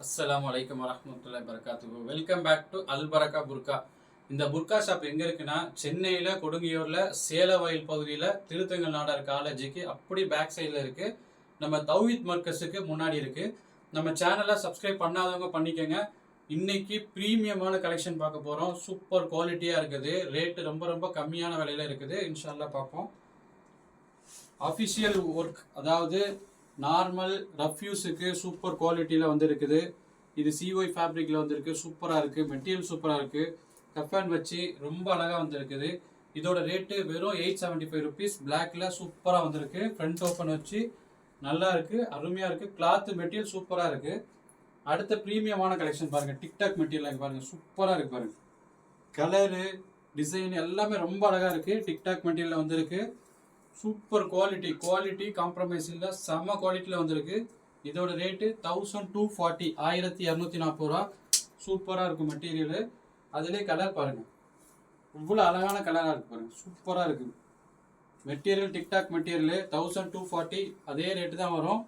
அஸ்ஸலாமு அலைக்கும் வரஹ்மத்துல்லாஹி வபரகாத்துஹு. வெல்கம் பேக் டு அல்பரக்கா புர்கா. இந்த புர்கா ஷாப் எங்கே இருக்குன்னா, சென்னையில் கொடுங்கியூரில் சேலவயல் பகுதியில் திருத்தங்கல் நாடார் காலேஜுக்கு அப்படி பேக் சைடில் இருக்குது. நம்ம தௌஹீத் மர்கஸுக்கு முன்னாடி இருக்குது. நம்ம சேனலை சப்ஸ்கிரைப் பண்ணாதவங்க பண்ணிக்கோங்க. இன்னைக்கு ப்ரீமியமான கலெக்ஷன் பார்க்க போகிறோம். சூப்பர் குவாலிட்டியாக இருக்குது. ரேட்டு ரொம்ப ரொம்ப கம்மியான விலையில் இருக்குது. இன்ஷால்லா பார்ப்போம். அஃபிஷியல் ஒர்க், அதாவது நார்மல் ரஃப்யூஸுக்கு சூப்பர் குவாலிட்டியில் வந்து இருக்குது. இது சிஒய் ஃபேப்ரிக்கில் வந்துருக்கு. சூப்பராக இருக்குது. மெட்டீரியல் சூப்பராக இருக்குது. கஃபன் வச்சு ரொம்ப அழகாக வந்துருக்குது. இதோட ரேட்டு வெறும் 875 ருபீஸ். பிளாக்ல சூப்பராக வந்திருக்கு. ஃப்ரண்ட் ஓப்பன் வச்சு நல்லா இருக்குது. அருமையாக இருக்குது. கிளாத் மெட்டீரியல் சூப்பராக இருக்குது. அடுத்த ப்ரீமியமான கலெக்ஷன் பாருங்கள். டிக்டாக் மெட்டீரியல் பாருங்கள். சூப்பராக இருக்குது பாருங்கள். கலரு டிசைன் எல்லாமே ரொம்ப அழகாக இருக்குது. டிக்டாக் மெட்டீரியலில் வந்திருக்கு. சூப்பர் குவாலிட்டி காம்ப்ரமைஸ் இல்லை. செம்ம குவாலிட்டியில் வந்திருக்கு. இதோட ரேட்டு 1240, 1240 ரூபா. சூப்பராக இருக்கும் மெட்டீரியலு. அதிலே கலர் பாருங்கள். இவ்வளோ அழகான கலராக இருக்குது பாருங்கள். சூப்பராக இருக்குது மெட்டீரியல். டிக்டாக் மெட்டீரியலு 1240 அதே ரேட்டு தான் வரும்.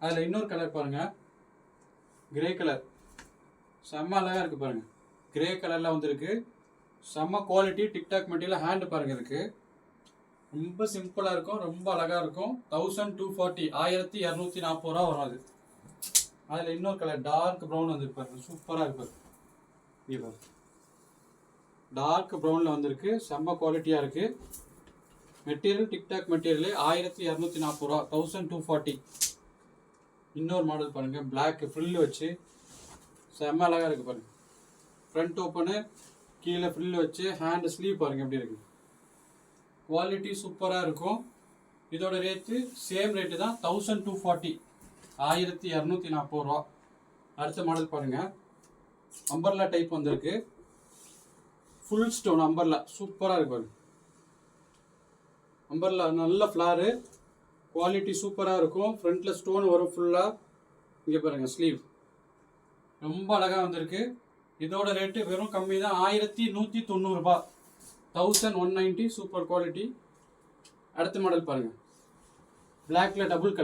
அதில் இன்னொரு கலர் பாருங்கள். கிரே கலர் செம்ம அழகாக இருக்குது பாருங்கள். கிரே கலரில் வந்திருக்கு. செம்ம குவாலிட்டி. TikTok material. ஹேண்டு பாருங்கள். இருக்குது ரொம்ப சிம்பிளாக இருக்கும். ரொம்ப அழகாக இருக்கும். 1240, 1240 ரூபா வரும் அது. அதில் இன்னொரு கலர் டார்க் ப்ரௌன் வந்துருக்கு பாருங்க. சூப்பராக இருப்பார். டார்க் ப்ரௌனில் வந்திருக்கு. செம்ம குவாலிட்டியாக இருக்குது. மெட்டீரியல் டிக்டாக் மெட்டீரியல் 1240 ரூபா. 1240. இன்னொரு மாடல் பாருங்கள். பிளாக் ஃப்ரில் வச்சு செம்ம அழகாக இருக்குது பாருங்கள். ஃப்ரண்ட் ஓப்பனு, கீழே ஃப்ரில் வச்சு, ஹேண்டு ஸ்லீவ் பாருங்கள் எப்படி இருக்குது. குவாலிட்டி சூப்பராக இருக்கும். இதோட ரேட்டு சேம் ரேட்டு தான். 1240, 1240 ரூபா. அடுத்த மாடல் பாருங்கள். அம்பர்லா டைப் வந்திருக்கு. ஃபுல் ஸ்டோன் அம்பர்லா சூப்பராக இருக்கு பாருங்க. அம்பர்லா நல்ல ஃப்ளாரு. குவாலிட்டி சூப்பராக இருக்கும். ஃப்ரண்ட்டில் ஸ்டோன் வரும் ஃபுல்லாக. இங்கே பாருங்கள் ஸ்லீவ் ரொம்ப அழகாக வந்திருக்கு. இதோட ரேட்டு வெறும் கம்மி தான். 1190 ரூபா. 1190. Super quality. அடுத்த மாடல் பாருங்கள். பிளாக்ல டபுள்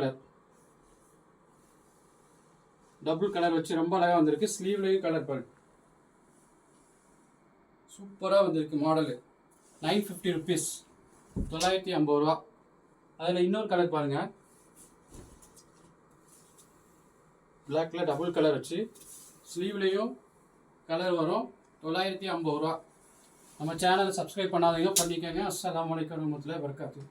கலர் வச்சு ரொம்ப அழகாக வந்திருக்கு. ஸ்லீவ்லேயும் கலர் பாருங்கள். சூப்பராக வந்திருக்கு மாடலு. 950 ருபீஸ். 950 ரூபா. அதில் இன்னொரு கலர் பாருங்கள். பிளாக்ல டபுள் கலர் வச்சு ஸ்லீவ்லேயும் கலர் வரும். 950 ரூபா. நம்ம சேனலை சப்ஸ்கிரைப் பண்ணாதீங்க, பண்ணிக்கோங்க. அஸ்ஸலாமு அலைக்கும் வரஹ்மத்துல்லாஹி வபரகாத்துஹு.